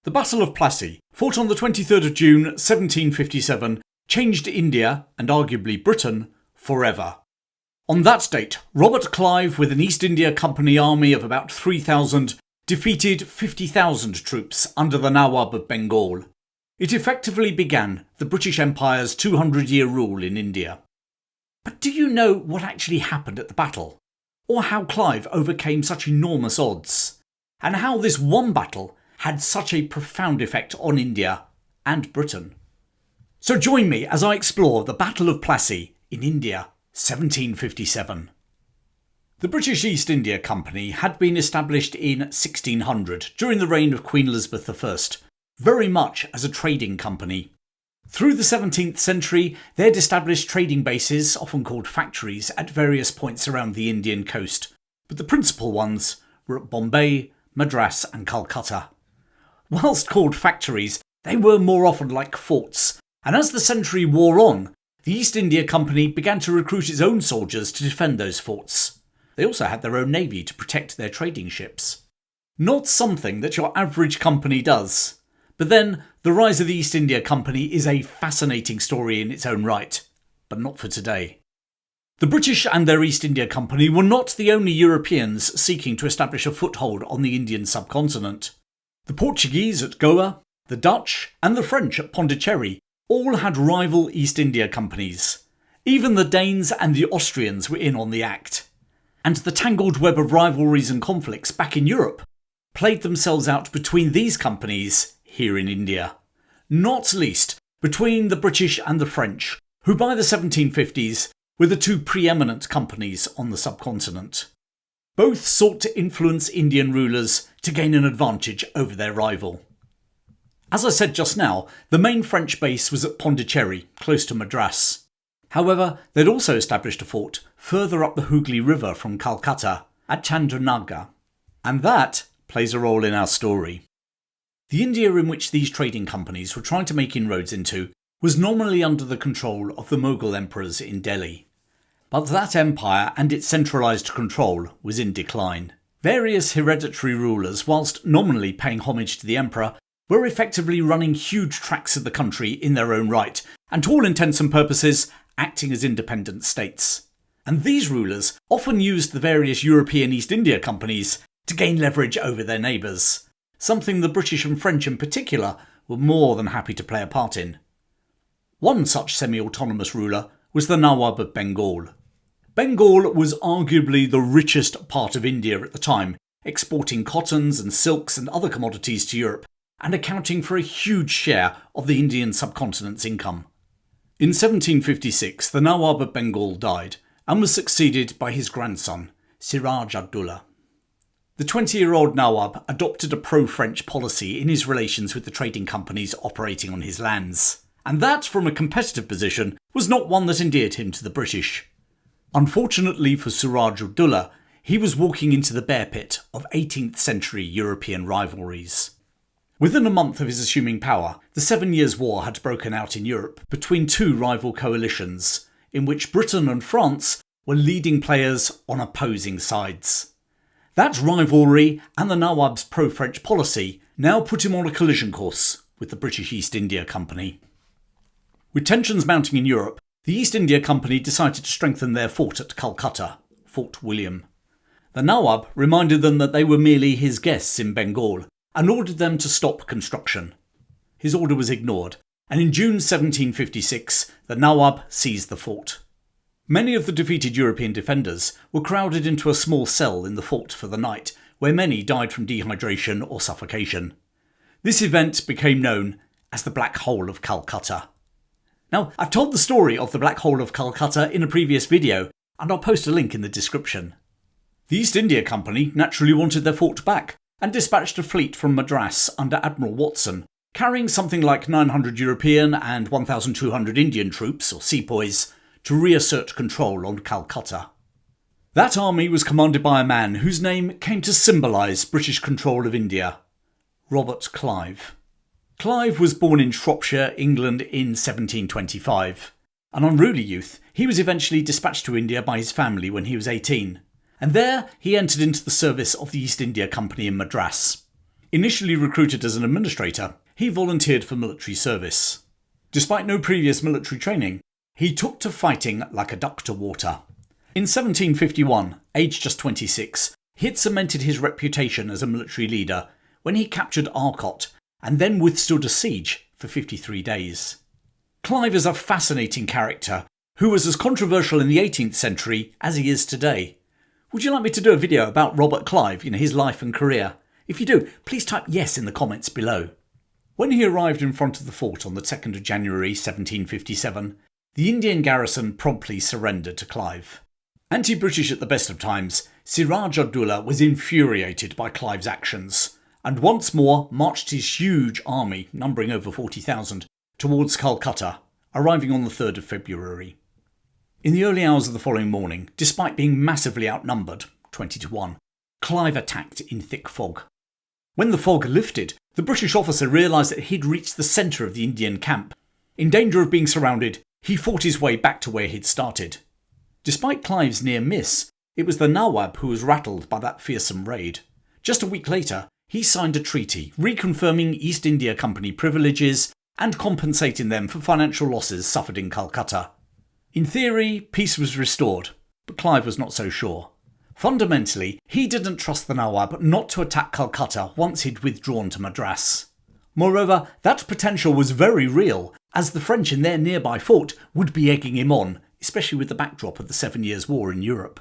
The Battle of Plassey, fought on the 23rd of June 1757, changed India, and arguably Britain, forever. On that date, Robert Clive, with an East India Company army of about 3,000, defeated 50,000 troops under the Nawab of Bengal. It effectively began the British Empire's 200-year rule in India. But do you know what actually happened at the battle? Or how Clive overcame such enormous odds? And how this one battle had such a profound effect on India and Britain? So join me as I explore the Battle of Plassey in India, 1757. The British East India Company had been established in 1600 during the reign of Queen Elizabeth I, very much as a trading company. Through the 17th century, they had established trading bases, often called factories, at various points around the Indian coast, but the principal ones were at Bombay, Madras and Calcutta. Whilst called factories, they were more often like forts, and as the century wore on, the East India Company began to recruit its own soldiers to defend those forts. They also had their own navy to protect their trading ships. Not something that your average company does. But then, the rise of the East India Company is a fascinating story in its own right, but not for today. The British and their East India Company were not the only Europeans seeking to establish a foothold on the Indian subcontinent. The Portuguese at Goa, the Dutch and the French at Pondicherry all had rival East India Companies. Even the Danes and the Austrians were in on the act. And the tangled web of rivalries and conflicts back in Europe played themselves out between these companies here in India. Not least between the British and the French, who by the 1750s were the two preeminent companies on the subcontinent. Both sought to influence Indian rulers to gain an advantage over their rival. As I said just now, the main French base was at Pondicherry, close to Madras. However, they'd also established a fort further up the Hooghly River from Calcutta, at Chandrinagar. And that plays a role in our story. The India in which these trading companies were trying to make inroads into was nominally under the control of the Mughal emperors in Delhi. But that empire and its centralised control was in decline. Various hereditary rulers, whilst nominally paying homage to the emperor, were effectively running huge tracts of the country in their own right, and to all intents and purposes, acting as independent states. And these rulers often used the various European East India Companies to gain leverage over their neighbours, something the British and French in particular were more than happy to play a part in. One such semi-autonomous ruler was the Nawab of Bengal. Bengal was arguably the richest part of India at the time, exporting cottons and silks and other commodities to Europe, and accounting for a huge share of the Indian subcontinent's income. In 1756, the Nawab of Bengal died, and was succeeded by his grandson, Siraj ad-Dowlah. The 20-year-old Nawab adopted a pro-French policy in his relations with the trading companies operating on his lands, and that, from a competitive position, was not one that endeared him to the British. Unfortunately for Siraj ad-Dowlah, he was walking into the bear pit of 18th century European rivalries. Within a month of his assuming power, the 7 Years' War had broken out in Europe between two rival coalitions, in which Britain and France were leading players on opposing sides. That rivalry and the Nawab's pro-French policy now put him on a collision course with the British East India Company. With tensions mounting in Europe, the East India Company decided to strengthen their fort at Calcutta, Fort William. The Nawab reminded them that they were merely his guests in Bengal and ordered them to stop construction. His order was ignored, and in June 1756 the Nawab seized the fort. Many of the defeated European defenders were crowded into a small cell in the fort for the night, where many died from dehydration or suffocation. This event became known as the Black Hole of Calcutta. Now, I've told the story of the Black Hole of Calcutta in a previous video, and I'll post a link in the description. The East India Company naturally wanted their fort back, and dispatched a fleet from Madras under Admiral Watson, carrying something like 900 European and 1,200 Indian troops, or sepoys, to reassert control on Calcutta. That army was commanded by a man whose name came to symbolise British control of India, Robert Clive. Clive was born in Shropshire, England in 1725. An unruly youth, he was eventually dispatched to India by his family when he was 18, and there he entered into the service of the East India Company in Madras. Initially recruited as an administrator, he volunteered for military service. Despite no previous military training, he took to fighting like a duck to water. In 1751, aged just 26, he had cemented his reputation as a military leader when he captured Arcot and then withstood a siege for 53 days. Clive is a fascinating character who was as controversial in the 18th century as he is today. Would you like me to do a video about Robert Clive, his life and career? If you do, please type yes in the comments below. When he arrived in front of the fort on the 2nd of January 1757, the Indian garrison promptly surrendered to Clive. Anti-British at the best of times, Siraj ud-Dowlah was infuriated by Clive's actions and once more marched his huge army, numbering over 40,000, towards Calcutta, arriving on the 3rd of February. In the early hours of the following morning, despite being massively outnumbered, 20-1, Clive attacked in thick fog. When the fog lifted, the British officer realised that he'd reached the centre of the Indian camp. In danger of being surrounded, he fought his way back to where he'd started. Despite Clive's near miss, it was the Nawab who was rattled by that fearsome raid. Just a week later, he signed a treaty reconfirming East India Company privileges and compensating them for financial losses suffered in Calcutta. In theory, peace was restored, but Clive was not so sure. Fundamentally, he didn't trust the Nawab not to attack Calcutta once he'd withdrawn to Madras. Moreover, that potential was very real, as the French in their nearby fort would be egging him on, especially with the backdrop of the 7 Years' War in Europe.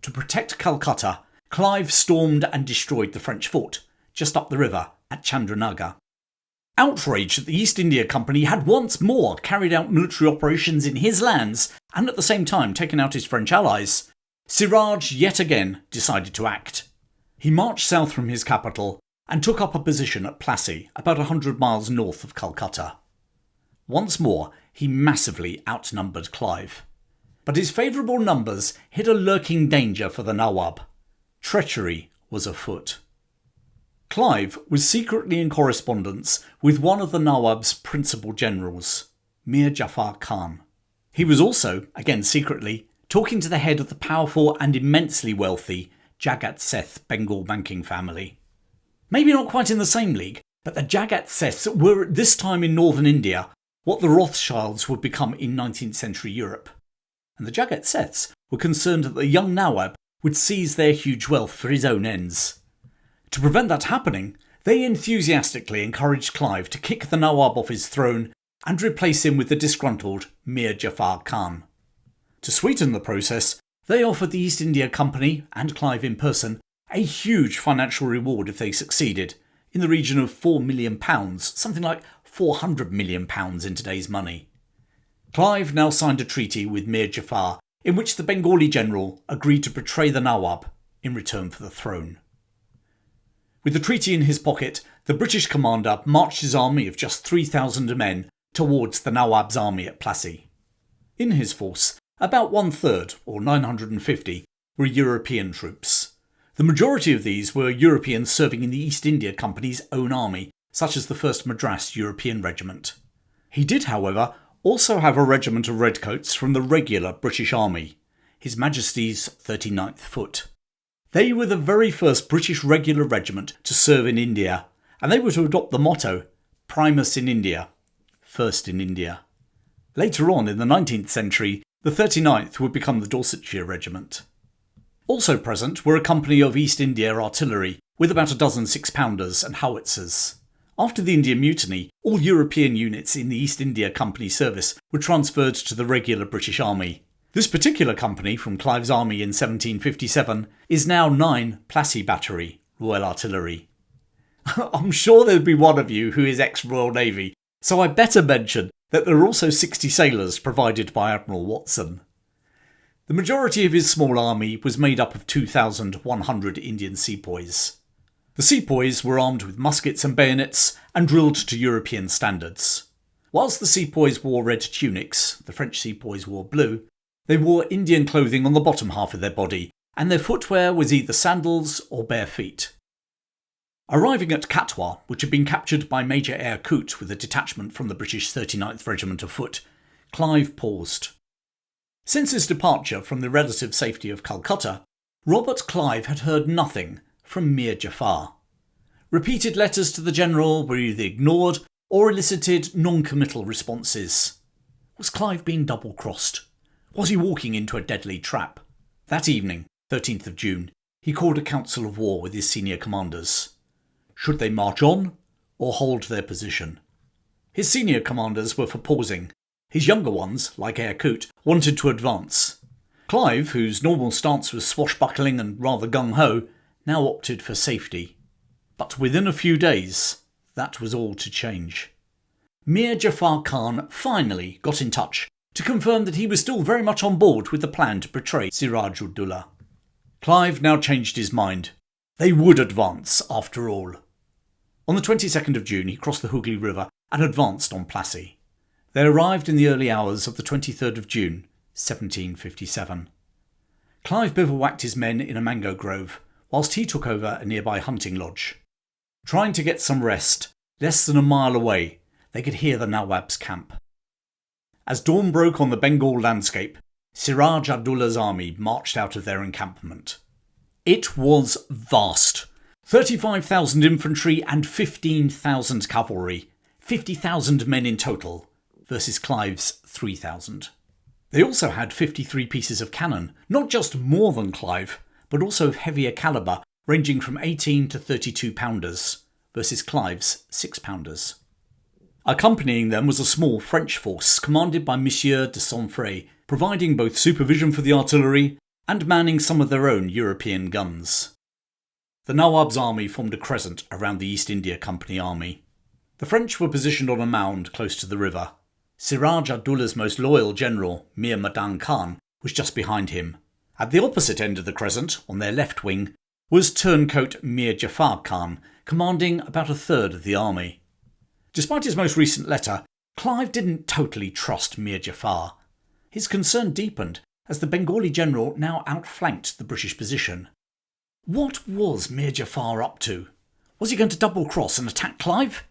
To protect Calcutta, Clive stormed and destroyed the French fort, just up the river at Chandrinagar. Outraged that the East India Company had once more carried out military operations in his lands and at the same time taken out his French allies, Siraj yet again decided to act. He marched south from his capital and took up a position at Plassey, about 100 miles north of Calcutta. Once more, he massively outnumbered Clive. But his favourable numbers hid a lurking danger for the Nawab. Treachery was afoot. Clive was secretly in correspondence with one of the Nawab's principal generals, Mir Jafar Khan. He was also, again secretly, talking to the head of the powerful and immensely wealthy Jagat Seth Bengal banking family. Maybe not quite in the same league, but the Jagat Seths were at this time in northern India what the Rothschilds would become in 19th century Europe. And the Jagat Seths were concerned that the young Nawab would seize their huge wealth for his own ends. To prevent that happening, they enthusiastically encouraged Clive to kick the Nawab off his throne and replace him with the disgruntled Mir Jafar Khan. To sweeten the process, they offered the East India Company, and Clive in person, a huge financial reward if they succeeded, in the region of £4 million, something like £400 million in today's money. Clive now signed a treaty with Mir Jafar, in which the Bengali general agreed to betray the Nawab in return for the throne. With the treaty in his pocket, the British commander marched his army of just 3,000 men towards the Nawab's army at Plassey. In his force, about 1/3, or 950, were European troops. The majority of these were Europeans serving in the East India Company's own army, such as the 1st Madras European Regiment. He did, however, also have a regiment of redcoats from the regular British Army, His Majesty's 39th Foot. They were the very first British regular regiment to serve in India, and they were to adopt the motto, Primus in India, first in India. Later on in the 19th century, the 39th would become the Dorsetshire Regiment. Also present were a company of East India artillery, with about a dozen 6-pounders and howitzers. After the Indian Mutiny, all European units in the East India Company service were transferred to the regular British Army. This particular company from Clive's army in 1757 is now 9 Plassey Battery, Royal Artillery. I'm sure there'll be one of you who is ex-Royal Navy, so I better mention that there are also 60 sailors provided by Admiral Watson. The majority of his small army was made up of 2,100 Indian sepoys. The sepoys were armed with muskets and bayonets and drilled to European standards. Whilst the sepoys wore red tunics, the French sepoys wore blue, they wore Indian clothing on the bottom half of their body, and their footwear was either sandals or bare feet. Arriving at Katwa, which had been captured by Major Eyre Coote with a detachment from the British 39th Regiment of Foot, Clive paused. Since his departure from the relative safety of Calcutta, Robert Clive had heard nothing from Mir Jafar. Repeated letters to the general were either ignored or elicited non-committal responses. Was Clive being double-crossed? Was he walking into a deadly trap? That evening, 13th of June, he called a council of war with his senior commanders. Should they march on or hold their position? His senior commanders were for pausing. His younger ones, like Eyre Coote, wanted to advance. Clive, whose normal stance was swashbuckling and rather gung-ho, now opted for safety. But within a few days, that was all to change. Mir Jafar Khan finally got in touch to confirm that he was still very much on board with the plan to betray Siraj ud-Dowlah. Clive now changed his mind. They would advance after all. On the 22nd of June he crossed the Hooghly River and advanced on Plassey. They arrived in the early hours of the 23rd of June, 1757. Clive bivouacked his men in a mango grove, whilst he took over a nearby hunting lodge. Trying to get some rest, less than a mile away, they could hear the Nawab's camp. As dawn broke on the Bengal landscape, Siraj ud-Dowlah's army marched out of their encampment. It was vast. 35,000 infantry and 15,000 cavalry, 50,000 men in total, versus Clive's 3,000. They also had 53 pieces of cannon, not just more than Clive, but also of heavier calibre, ranging from 18 to 32 pounders, versus Clive's 6-pounders. Accompanying them was a small French force commanded by Monsieur de Saint-Fré, providing both supervision for the artillery and manning some of their own European guns. The Nawab's army formed a crescent around the East India Company army. The French were positioned on a mound close to the river. Siraj ud-Dowlah's most loyal general, Mir Madan Khan, was just behind him. At the opposite end of the crescent, on their left wing, was turncoat Mir Jafar Khan, commanding about a third of the army. Despite his most recent letter, Clive didn't totally trust Mir Jafar. His concern deepened as the Bengali general now outflanked the British position. What was Mir Jafar up to? Was he going to double-cross and attack Clive?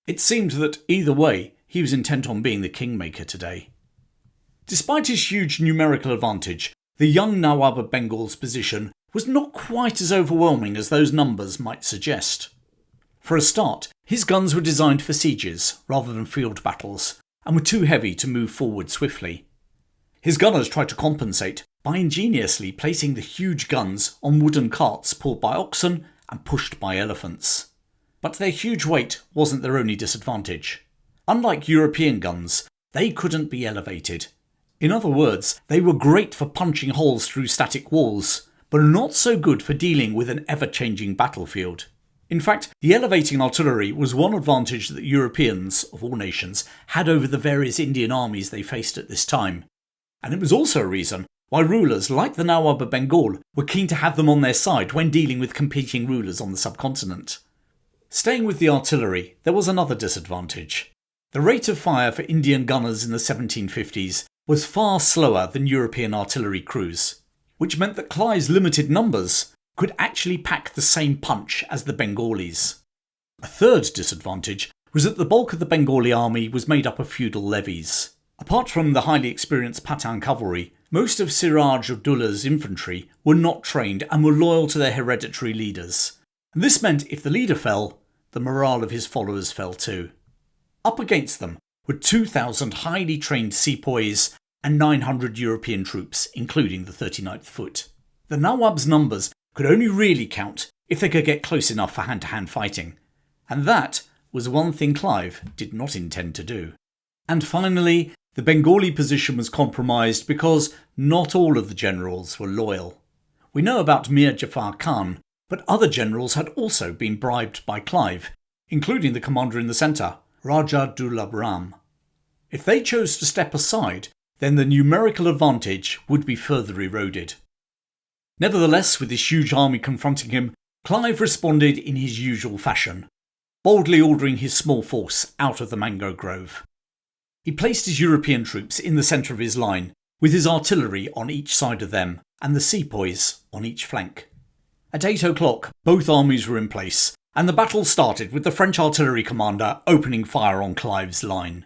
It seemed that, either way, he was intent on being the kingmaker today. Despite his huge numerical advantage, the young Nawab of Bengal's position was not quite as overwhelming as those numbers might suggest. For a start, his guns were designed for sieges rather than field battles, and were too heavy to move forward swiftly. His gunners tried to compensate by ingeniously placing the huge guns on wooden carts pulled by oxen and pushed by elephants. But their huge weight wasn't their only disadvantage. Unlike European guns, they couldn't be elevated. In other words, they were great for punching holes through static walls, but not so good for dealing with an ever-changing battlefield. In fact, the elevating artillery was one advantage that Europeans, of all nations, had over the various Indian armies they faced at this time. And it was also a reason why rulers like the Nawab of Bengal were keen to have them on their side when dealing with competing rulers on the subcontinent. Staying with the artillery, there was another disadvantage. The rate of fire for Indian gunners in the 1750s was far slower than European artillery crews, which meant that Clive's limited numbers could actually pack the same punch as the Bengalis. A third disadvantage was that the bulk of the Bengali army was made up of feudal levies. Apart from the highly experienced Pathan cavalry, most of Siraj ud-Dowlah's infantry were not trained and were loyal to their hereditary leaders. And this meant if the leader fell, the morale of his followers fell too. Up against them were 2,000 highly trained sepoys and 900 European troops, including the 39th Foot. The Nawab's numbers could only really count if they could get close enough for hand-to-hand fighting, and that was one thing Clive did not intend to do. And finally, the Bengali position was compromised because not all of the generals were loyal. We know about Mir Jafar Khan, but other generals had also been bribed by Clive, including the commander in the centre, Raja Dulab Ram. If they chose to step aside, then the numerical advantage would be further eroded. Nevertheless, with this huge army confronting him, Clive responded in his usual fashion, boldly ordering his small force out of the mango grove. He placed his European troops in the centre of his line, with his artillery on each side of them and the sepoys on each flank. At 8 o'clock, both armies were in place, and the battle started with the French artillery commander opening fire on Clive's line.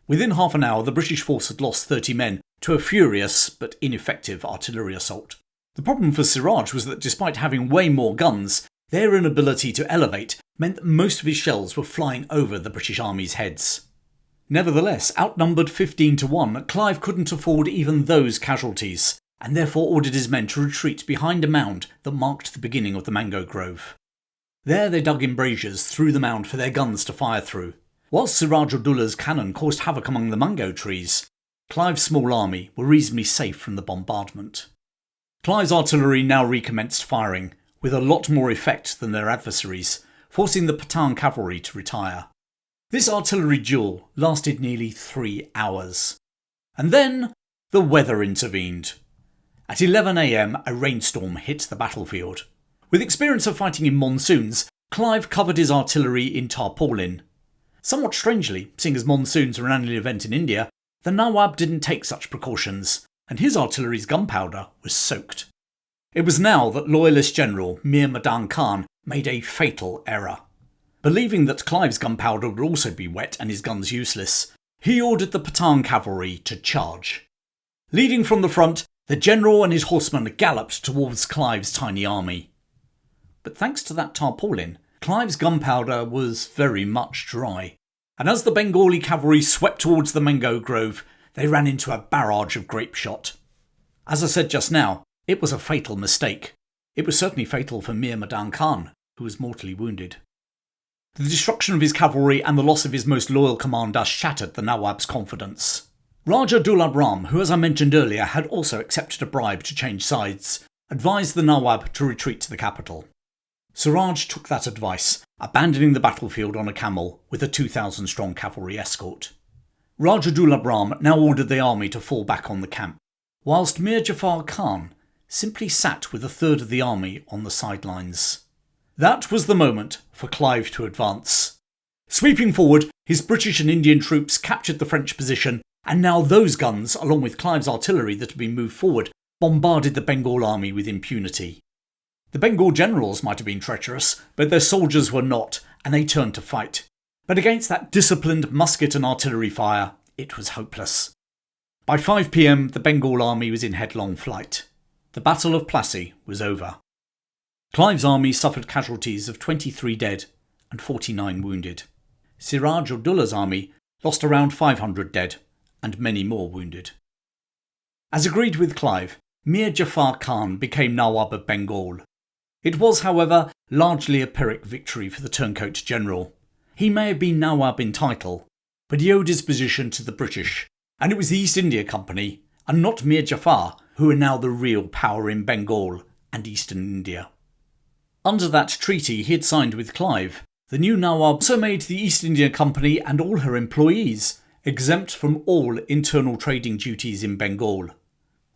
Within half an hour, the British force had lost 30 men to a furious but ineffective artillery assault. The problem for Siraj was that despite having way more guns, their inability to elevate meant that most of his shells were flying over the British Army's heads. Nevertheless, outnumbered 15-1, Clive couldn't afford even those casualties, and therefore ordered his men to retreat behind a mound that marked the beginning of the mango grove. There they dug embrasures through the mound for their guns to fire through. Whilst Siraj-ud-Daulla's cannon caused havoc among the mango trees, Clive's small army were reasonably safe from the bombardment. Clive's artillery now recommenced firing, with a lot more effect than their adversaries, forcing the Pathan cavalry to retire. This artillery duel lasted nearly 3 hours. And then the weather intervened. At 11 a.m, a rainstorm hit the battlefield. With experience of fighting in monsoons, Clive covered his artillery in tarpaulin. Somewhat strangely, seeing as monsoons are an annual event in India, the Nawab didn't take such precautions, and his artillery's gunpowder was soaked. It was now that loyalist general Mir Madan Khan made a fatal error. Believing that Clive's gunpowder would also be wet and his guns useless, he ordered the Pathan cavalry to charge. Leading from the front, the general and his horsemen galloped towards Clive's tiny army. But thanks to that tarpaulin, Clive's gunpowder was very much dry, and as the Bengali cavalry swept towards the mango grove, they ran into a barrage of grape shot. As I said just now, it was a fatal mistake. It was certainly fatal for Mir Madan Khan, who was mortally wounded. The destruction of his cavalry and the loss of his most loyal commander shattered the Nawab's confidence. Raja Dulab Ram, who as I mentioned earlier had also accepted a bribe to change sides, advised the Nawab to retreat to the capital. Siraj took that advice, abandoning the battlefield on a camel with a 2,000-strong cavalry escort. Raja Dulab Ram now ordered the army to fall back on the camp, whilst Mir Jafar Khan simply sat with a third of the army on the sidelines. That was the moment for Clive to advance. Sweeping forward, his British and Indian troops captured the French position, and now those guns, along with Clive's artillery that had been moved forward, bombarded the Bengal army with impunity. The Bengal generals might have been treacherous, but their soldiers were not, and they turned to fight. But against that disciplined musket and artillery fire, it was hopeless. By 5 p.m, the Bengal army was in headlong flight. The Battle of Plassey was over. Clive's army suffered casualties of 23 dead and 49 wounded. Siraj-ud-Daulla's army lost around 500 dead and many more wounded. As agreed with Clive, Mir Jafar Khan became Nawab of Bengal. It was, however, largely a Pyrrhic victory for the turncoat general. He may have been Nawab in title, but he owed his position to the British, and it was the East India Company, and not Mir Jafar, who were now the real power in Bengal and Eastern India. Under that treaty he had signed with Clive, the new Nawab also made the East India Company and all her employees exempt from all internal trading duties in Bengal.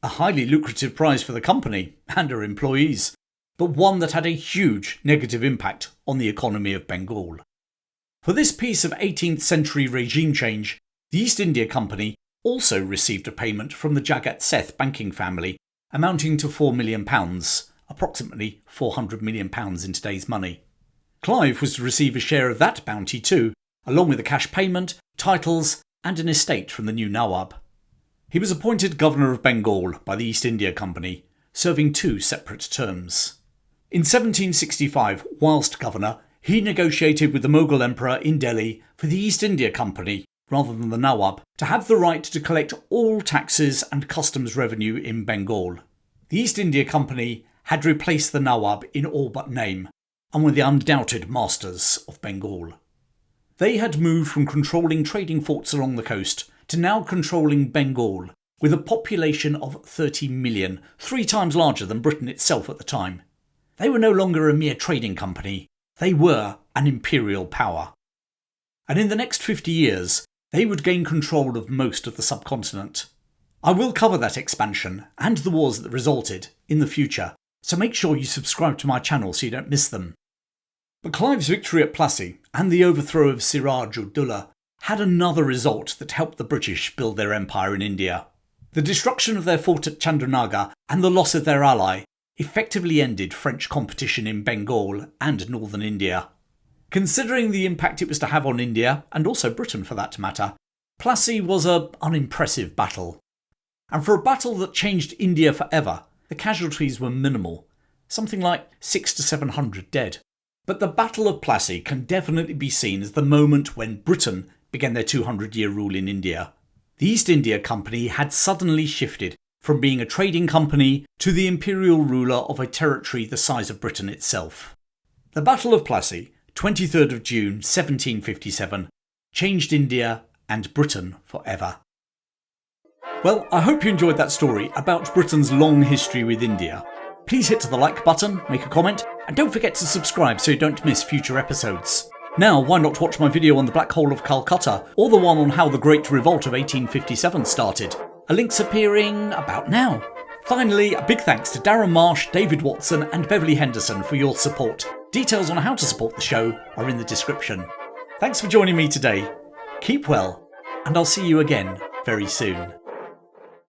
A highly lucrative prize for the company and her employees, but one that had a huge negative impact on the economy of Bengal. For this piece of 18th century regime change, the East India Company also received a payment from the Jagat Seth banking family amounting to £4 million, approximately £400 million in today's money. Clive was to receive a share of that bounty too, along with a cash payment, titles and an estate from the new Nawab. He was appointed Governor of Bengal by the East India Company, serving 2 separate terms. In 1765, whilst governor, he negotiated with the Mughal Emperor in Delhi for the East India Company, rather than the Nawab, to have the right to collect all taxes and customs revenue in Bengal. The East India Company had replaced the Nawab in all but name, and were the undoubted masters of Bengal. They had moved from controlling trading forts along the coast to now controlling Bengal, with a population of 30 million, 3 times larger than Britain itself at the time. They were no longer a mere trading company, they were an imperial power. And in the next 50 years, they would gain control of most of the subcontinent. I will cover that expansion and the wars that resulted in the future, so make sure you subscribe to my channel so you don't miss them. But Clive's victory at Plassey and the overthrow of Siraj-ud-Daulla had another result that helped the British build their empire in India. The destruction of their fort at Chandrinagar and the loss of their ally effectively ended French competition in Bengal and northern India. Considering the impact it was to have on India, and also Britain for that matter, Plassey was an unimpressive battle. And for a battle that changed India forever, the casualties were minimal, something like 600 to 700 dead. But the Battle of Plassey can definitely be seen as the moment when Britain began their 200-year rule in India. The East India Company had suddenly shifted from being a trading company to the imperial ruler of a territory the size of Britain itself. The Battle of Plassey, 23rd of June 1757, changed India and Britain forever. Well, I hope you enjoyed that story about Britain's long history with India. Please hit the like button, make a comment, and don't forget to subscribe so you don't miss future episodes. Now, why not watch my video on the Black Hole of Calcutta, or the one on how the Great Revolt of 1857 started? A link's appearing about now. Finally, a big thanks to Darren Marsh, David Watson and Beverly Henderson for your support. Details on how to support the show are in the description. Thanks for joining me today. Keep well, and I'll see you again very soon.